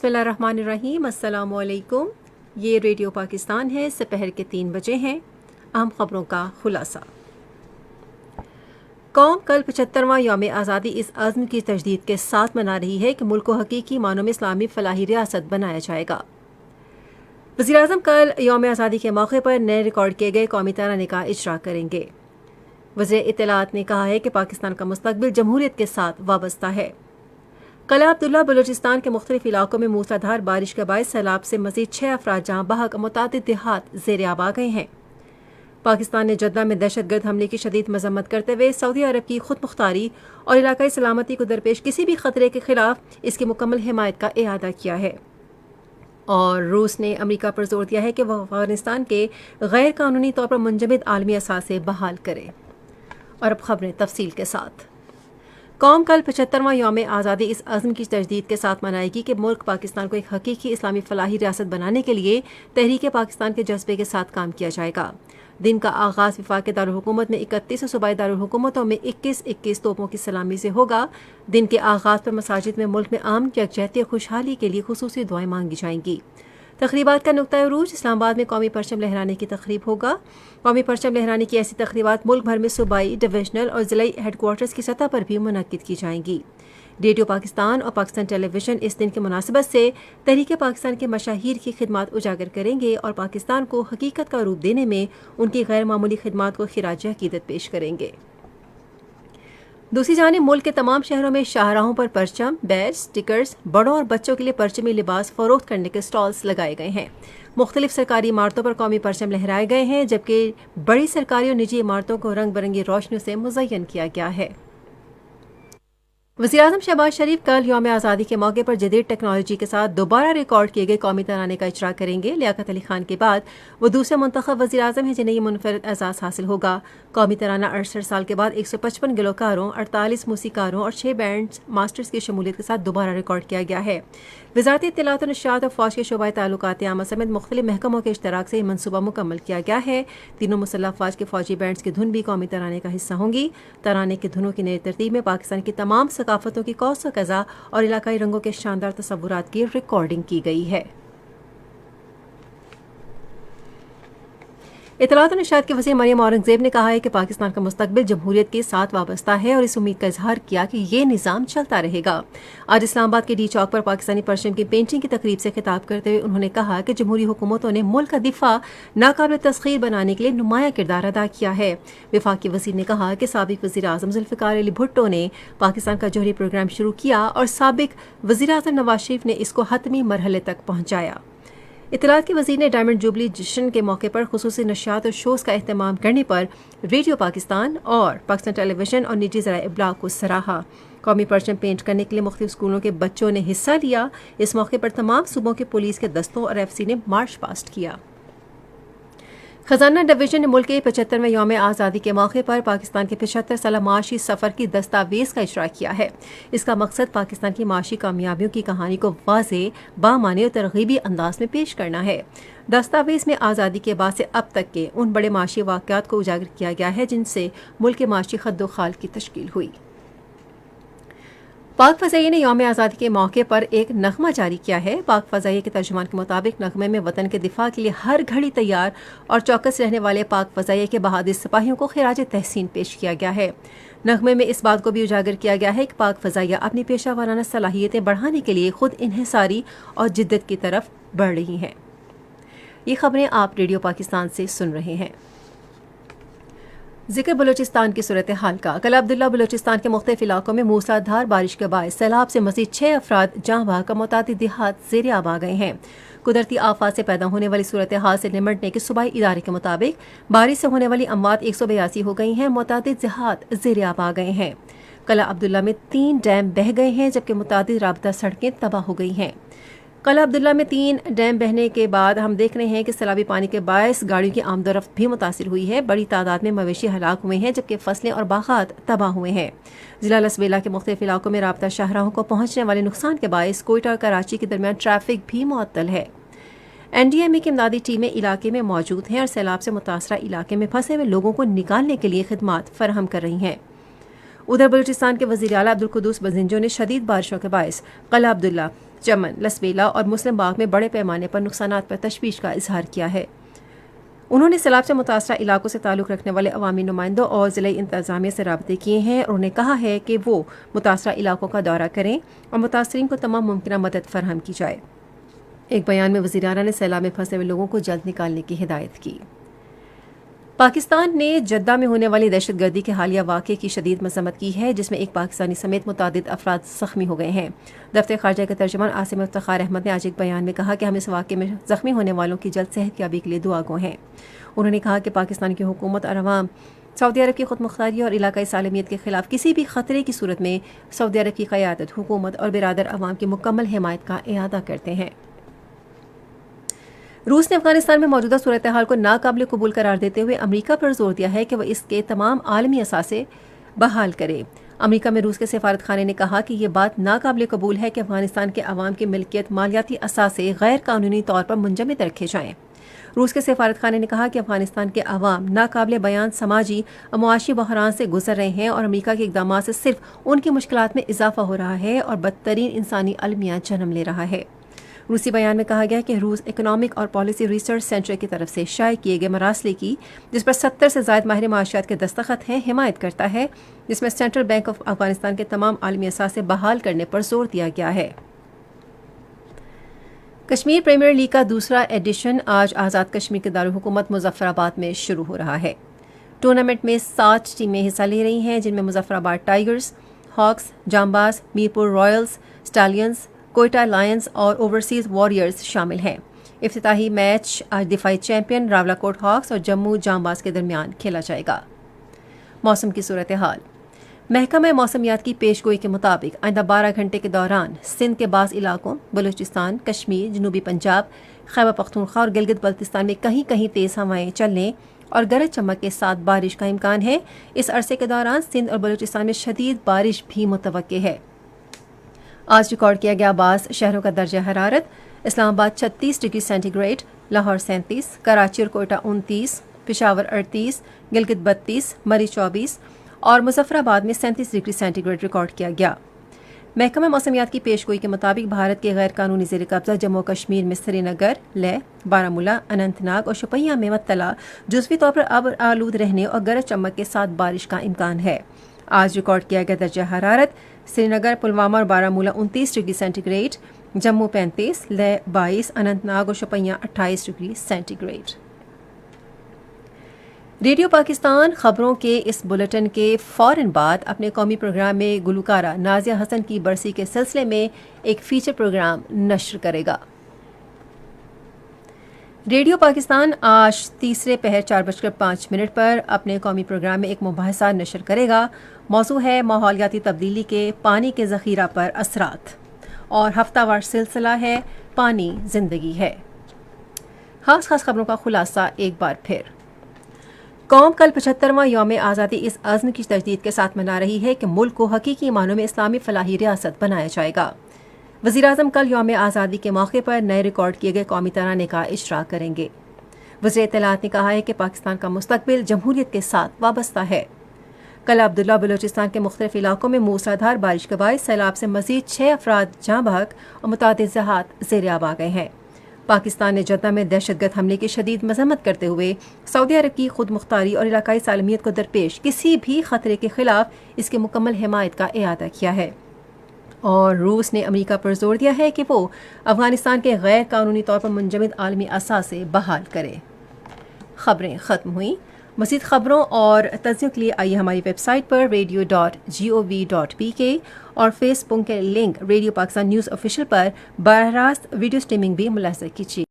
بسم اللہ الرحمن الرحیم۔ السلام علیکم۔ یہ ریڈیو پاکستان ہے۔ سپہر کے 3 بجے ہیں۔ اہم خبروں کا خلاصہ۔ قوم کل 75واں یوم آزادی اس عزم کی تجدید کے ساتھ منا رہی ہے کہ ملک کو حقیقی معنوں میں اسلامی فلاحی ریاست بنایا جائے گا۔ وزیراعظم کل یوم آزادی کے موقع پر نئے ریکارڈ کیے گئے قومی ترانے کا اجرا کریں گے۔ وزیر اطلاعات نے کہا ہے کہ پاکستان کا مستقبل جمہوریت کے ساتھ وابستہ ہے۔ قلعہ عبداللہ بلوچستان کے مختلف علاقوں میں موسلادھار بارش کے باعث سیلاب سے مزید 6 افراد جاں بحق، متعدد دیہات زیر آب آ گئے ہیں۔ پاکستان نے جدہ میں دہشت گرد حملے کی شدید مذمت کرتے ہوئے سعودی عرب کی خود مختاری اور علاقائی سلامتی کو درپیش کسی بھی خطرے کے خلاف اس کی مکمل حمایت کا اعادہ کیا ہے۔ اور روس نے امریکہ پر زور دیا ہے کہ وہ افغانستان کے غیر قانونی طور پر منجمد عالمی اثاثے بحال کرے۔ اور اب خبریں تفصیل کے ساتھ۔ قوم کل 75واں یوم آزادی اس عزم کی تجدید کے ساتھ منائے گی کہ ملک پاکستان کو ایک حقیقی اسلامی فلاحی ریاست بنانے کے لیے تحریک پاکستان کے جذبے کے ساتھ کام کیا جائے گا۔ دن کا آغاز وفاق دارالحکومت میں 31 صوبائی دارالحکومتوں میں 21 توپوں کی سلامی سے ہوگا۔ دن کے آغاز پر مساجد میں ملک میں امن، یکجہتی اور خوشحالی کے لیے خصوصی دعائیں مانگی جائیں گی۔ تقریبات کا نقطۂ عروج اسلام آباد میں قومی پرچم لہرانے کی تقریب ہوگا۔ قومی پرچم لہرانے کی ایسی تقریبات ملک بھر میں صوبائی، ڈویژنل اور ضلعی ہیڈ کوارٹرز کی سطح پر بھی منعقد کی جائیں گی۔ ریڈیو پاکستان اور پاکستان ٹیلی ویژن اس دن کی مناسبت سے تحریک پاکستان کے مشاہیر کی خدمات اجاگر کریں گے اور پاکستان کو حقیقت کا روپ دینے میں ان کی غیر معمولی خدمات کو خراج عقیدت پیش کریں گے۔ دوسری جانب ملک کے تمام شہروں میں شاہراہوں پر پرچم، بیج، سٹکرز، بڑوں اور بچوں کے لیے پرچمی لباس فروخت کرنے کے سٹالز لگائے گئے ہیں۔ مختلف سرکاری عمارتوں پر قومی پرچم لہرائے گئے ہیں، جبکہ بڑی سرکاری اور نجی عمارتوں کو رنگ برنگی روشنیوں سے مزین کیا گیا ہے۔ وزیراعظم شہباز شریف کل یوم آزادی کے موقع پر جدید ٹیکنالوجی کے ساتھ دوبارہ ریکارڈ کیے گئے قومی ترانے کا اجرا کریں گے۔ لیاقت علی خان کے بعد وہ دوسرے منتخب وزیراعظم ہیں جنہیں یہ منفرد اعزاز حاصل ہوگا۔ قومی ترانہ 68 سال کے بعد 155 گلوکاروں، 48 موسیقاروں اور 6 بینڈ ماسٹرز کی شمولیت کے ساتھ دوبارہ ریکارڈ کیا گیا ہے۔ وزارت اطلاعات و نشریات اور فوج کے شعبۂ تعلقات عامہ سمیت مختلف محکموں کے اشتراک سے یہ منصوبہ مکمل کیا گیا ہے۔ تینوں مسلح افواج کے فوجی بینڈز کی دھن بھی قومی ترانے کا حصہ ہوں گی۔ ترانے کی دھنوں کی نئی ترتیب میں پاکستان کی تمام ثقافتوں کی قوس و قزح اور علاقائی رنگوں کے شاندار تصورات کی ریکارڈنگ کی گئی ہے۔ اطلاعات و نشریات کے وزیر مریم اورنگزیب نے کہا ہے کہ پاکستان کا مستقبل جمہوریت کے ساتھ وابستہ ہے اور اس امید کا اظہار کیا کہ یہ نظام چلتا رہے گا۔ آج اسلام آباد کے ڈی چوک پر پاکستانی پرچم کی پینٹنگ کی تقریب سے خطاب کرتے ہوئے انہوں نے کہا کہ جمہوری حکومتوں نے ملک کا دفاع ناقابل تسخیر بنانے کے لیے نمایاں کردار ادا کیا ہے۔ وفاقی وزیر نے کہا کہ سابق وزیر اعظم ذوالفقار علی بھٹو نے پاکستان کا جوہری پروگرام شروع کیا اور سابق وزیر اعظم نواز شریف نے اس کو حتمی مرحلے تک پہنچایا۔ اطلاعات کے وزیر نے ڈائمنڈ جوبلی جشن کے موقع پر خصوصی نشریات اور شوز کا اہتمام کرنے پر ریڈیو پاکستان اور پاکستان ٹیلی ویژن اور نجی ذرائع ابلاغ کو سراہا۔ قومی پرچم پینٹ کرنے کے لیے مختلف اسکولوں کے بچوں نے حصہ لیا۔ اس موقع پر تمام صوبوں کے پولیس کے دستوں اور ایف سی نے مارچ پاسٹ کیا۔ خزانہ ڈویژن نے ملک کے 75ویں یوم آزادی کے موقع پر پاکستان کے 75 سالہ معاشی سفر کی دستاویز کا اجرا کیا ہے۔ اس کا مقصد پاکستان کی معاشی کامیابیوں کی کہانی کو واضح، بامعنی اور ترغیبی انداز میں پیش کرنا ہے۔ دستاویز میں آزادی کے بعد سے اب تک کے ان بڑے معاشی واقعات کو اجاگر کیا گیا ہے جن سے ملک کے معاشی خد و خال کی تشکیل ہوئی۔ پاک فضائیہ نے یوم آزادی کے موقع پر ایک نغمہ جاری کیا ہے۔ پاک فضائیہ کے ترجمان کے مطابق نغمے میں وطن کے دفاع کے لیے ہر گھڑی تیار اور چوکس رہنے والے پاک فضائیہ کے بہادر سپاہیوں کو خراج تحسین پیش کیا گیا ہے۔ نغمے میں اس بات کو بھی اجاگر کیا گیا ہے کہ پاک فضائیہ اپنی پیشہ ورانہ صلاحیتیں بڑھانے کے لیے خود انحصاری اور جدت کی طرف بڑھ رہی ہیں۔ یہ خبریں آپ ریڈیو پاکستان سے سن رہے ہیں۔ ذکر بلوچستان کی صورتحال کا۔ قلعہ عبداللہ بلوچستان کے مختلف علاقوں میں موسلادھار بارش کے باعث سیلاب سے مزید 6 افراد جاں بحق، متعدد دیہات زیر آب آ گئے ہیں۔ قدرتی آفات سے پیدا ہونے والی صورتحال سے نمٹنے کے صوبائی ادارے کے مطابق بارش سے ہونے والی اموات 182 ہو گئی ہیں، متعدد دیہات زیر آب آ گئے ہیں۔ قلعہ عبداللہ میں 3 ڈیم بہہ گئے ہیں جبکہ متعدد رابطہ سڑکیں تباہ ہو گئی ہیں۔ قلعہ عبداللہ میں 3 ڈیم بہنے کے بعد ہم دیکھ رہے ہیں کہ سیلابی پانی کے باعث گاڑیوں کی آمد و رفت بھی متاثر ہوئی ہے۔ بڑی تعداد میں مویشی ہلاک ہوئے ہیں جبکہ فصلیں اور باغات تباہ ہوئے ہیں۔ ضلع لسبیلا کے مختلف علاقوں میں رابطہ شاہراہوں کو پہنچنے والے نقصان کے باعث کوئٹہ اور کراچی کے درمیان ٹریفک بھی معطل ہے۔ این ڈی ایم اے کی امدادی ٹیمیں علاقے میں موجود ہیں اور سیلاب سے متاثرہ علاقے میں پھنسے ہوئے لوگوں کو نکالنے کے لیے خدمات فراہم کر رہی ہیں۔ ادھر بلوچستان کے وزیر اعلیٰ عبدالقدوس بزنجو نے شدید بارشوں کے باعث قلعہ عبداللہ، چمن، لسویلا اور مسلم باغ میں بڑے پیمانے پر نقصانات پر تشویش کا اظہار کیا ہے۔ انہوں نے سیلاب سے متاثرہ علاقوں سے تعلق رکھنے والے عوامی نمائندوں اور ضلعی انتظامیہ سے رابطے کیے ہیں اور انہیں کہا ہے کہ وہ متاثرہ علاقوں کا دورہ کریں اور متاثرین کو تمام ممکنہ مدد فراہم کی جائے۔ ایک بیان میں وزیر اعلیٰ نے سیلاب میں پھنسے ہوئے لوگوں کو جلد نکالنے کی ہدایت کی۔ پاکستان نے جدہ میں ہونے والی دہشت گردی کے حالیہ واقعے کی شدید مذمت کی ہے، جس میں ایک پاکستانی سمیت متعدد افراد زخمی ہو گئے ہیں۔ دفتر خارجہ کے ترجمان عاصم افتخار احمد نے آج ایک بیان میں کہا کہ ہم اس واقعے میں زخمی ہونے والوں کی جلد صحت یابی کے لیے دعا گو ہیں۔ انہوں نے کہا کہ پاکستان کی حکومت اور عوام سعودی عرب کی خود مختاری اور علاقائی سالمیت کے خلاف کسی بھی خطرے کی صورت میں سعودی عرب کی قیادت، حکومت اور برادر عوام کی مکمل حمایت کا اعادہ کرتے ہیں۔ روس نے افغانستان میں موجودہ صورتحال کو ناقابل قبول قرار دیتے ہوئے امریکہ پر زور دیا ہے کہ وہ اس کے تمام عالمی اثاثے بحال کرے۔ امریکہ میں روس کے سفارت خانے نے کہا کہ یہ بات ناقابل قبول ہے کہ افغانستان کے عوام کی ملکیت مالیاتی اثاثے غیر قانونی طور پر منجمد رکھے جائیں۔ روس کے سفارت خانے نے کہا کہ افغانستان کے عوام ناقابل بیان سماجی اور معاشی بحران سے گزر رہے ہیں اور امریکہ کے اقدامات سے صرف ان کی مشکلات میں اضافہ ہو رہا ہے اور بدترین انسانی المیہ جنم لے رہا ہے۔ روسی بیان میں کہا گیا کہ روس اکنامک اور پالیسی ریسرچ سینٹر کی طرف سے شائع کیے گئے مراسلے کی، جس پر 70 سے زائد ماہر معاشیات کے دستخط ہیں، حمایت کرتا ہے، جس میں سینٹرل بینک آف افغانستان کے تمام عالمی اثاثے بحال کرنے پر زور دیا گیا ہے۔ کشمیر پریمیئر لیگ کا دوسرا ایڈیشن آج آزاد کشمیر کے دارالحکومت مظفر آباد میں شروع ہو رہا ہے۔ ٹورنامنٹ میں 7 ٹیمیں حصہ لے رہی ہیں، جن میں Muzaffarabad Tigers, Hawks, Jambaz, Mirpur Royals, Stallions, Quetta Lions اور اوورسیز واریئرز شامل ہیں۔ افتتاحی میچ آج دفاعی چیمپئن راولاکوٹ ہاکس اور جموں جامباز کے درمیان کھیلا جائے گا۔ موسم کی صورتحال۔ محکمہ موسمیات کی پیش گوئی کے مطابق آئندہ 12 گھنٹے کے دوران سندھ کے بعض علاقوں، بلوچستان، کشمیر، جنوبی پنجاب، خیبر پختونخوا اور گلگت بلتستان میں کہیں کہیں تیز ہوائیں چلنے اور گرج چمک کے ساتھ بارش کا امکان ہے۔ اس عرصے کے دوران سندھ اور بلوچستان میں شدید بارش بھی متوقع ہے۔ آج ریکارڈ کیا گیا بعض شہروں کا درجہ حرارت: Islamabad 36 degree centigrade, Lahore 37، Karachi اور کوئٹہ 29، پشاور 38، گلگت 32، مری 24 اور مظفر آباد میں 37 ڈگری سینٹی گریڈ ریکارڈ کیا گیا۔ محکمہ موسمیات کی پیش گوئی کے مطابق بھارت کے غیر قانونی زیر قبضہ جموں کشمیر میں سری نگر، لیہ، بارامولہ، اننت ناگ اور شوپیاں میں مطلع جزوی طور پر ابر آلود رہنے اور گرج چمک کے ساتھ بارش کا امکان ہے۔ آج ریکارڈ کیا گیا درجہ حرارت: سری نگر، پلوامہ اور Baramulla 29 degree centigrade, Jammu 35، Leh 22، Anantnag اور Shopian 28 degree centigrade. Radio Pakistan خبروں کے اس بلیٹن کے فوراً بعد اپنے قومی پروگرام میں گلوکارہ نازیہ حسن کی برسی کے سلسلے میں ایک فیچر پروگرام نشر کرے گا۔ ریڈیو پاکستان آج تیسرے پہر 4:05 پر اپنے قومی پروگرام میں ایک مباحثہ نشر کرے گا۔ موضوع ہے ماحولیاتی تبدیلی کے پانی کے ذخیرہ پر اثرات، اور ہفتہ وار سلسلہ ہے پانی زندگی ہے۔ خاص خبروں کا خلاصہ ایک بار پھر۔ قوم کل 75واں یوم آزادی اس عزم کی تجدید کے ساتھ منا رہی ہے کہ ملک کو حقیقی معنوں میں اسلامی فلاحی ریاست بنایا جائے گا۔ وزیراعظم کل یوم آزادی کے موقع پر نئے ریکارڈ کیے گئے قومی ترانے کا اجرا کریں گے۔ وزیر اطلاعات نے کہا ہے کہ پاکستان کا مستقبل جمہوریت کے ساتھ وابستہ ہے۔ کل عبداللہ بلوچستان کے مختلف علاقوں میں موسلادھار بارش کے باعث سیلاب سے مزید 6 افراد جاں بحق اور متعدد ذہات زیر آب آ گئے ہیں۔ پاکستان نے جدہ میں دہشت گرد حملے کی شدید مذمت کرتے ہوئے سعودی عرب کی خود مختاری اور علاقائی سالمیت کو درپیش کسی بھی خطرے کے خلاف اس کی مکمل حمایت کا اعادہ کیا ہے، اور روس نے امریکہ پر زور دیا ہے کہ وہ افغانستان کے غیر قانونی طور پر منجمد عالمی اثاثے بحال کرے۔ خبریں ختم ہوئیں۔ مزید خبروں اور تجزیوں کے لیے آئیے ہماری ویب سائٹ پر radio.gov.pk اور فیس بک کے link radio Pakistan news official پر براہ راست ویڈیو سٹریمنگ بھی ملاحظہ کیجیے۔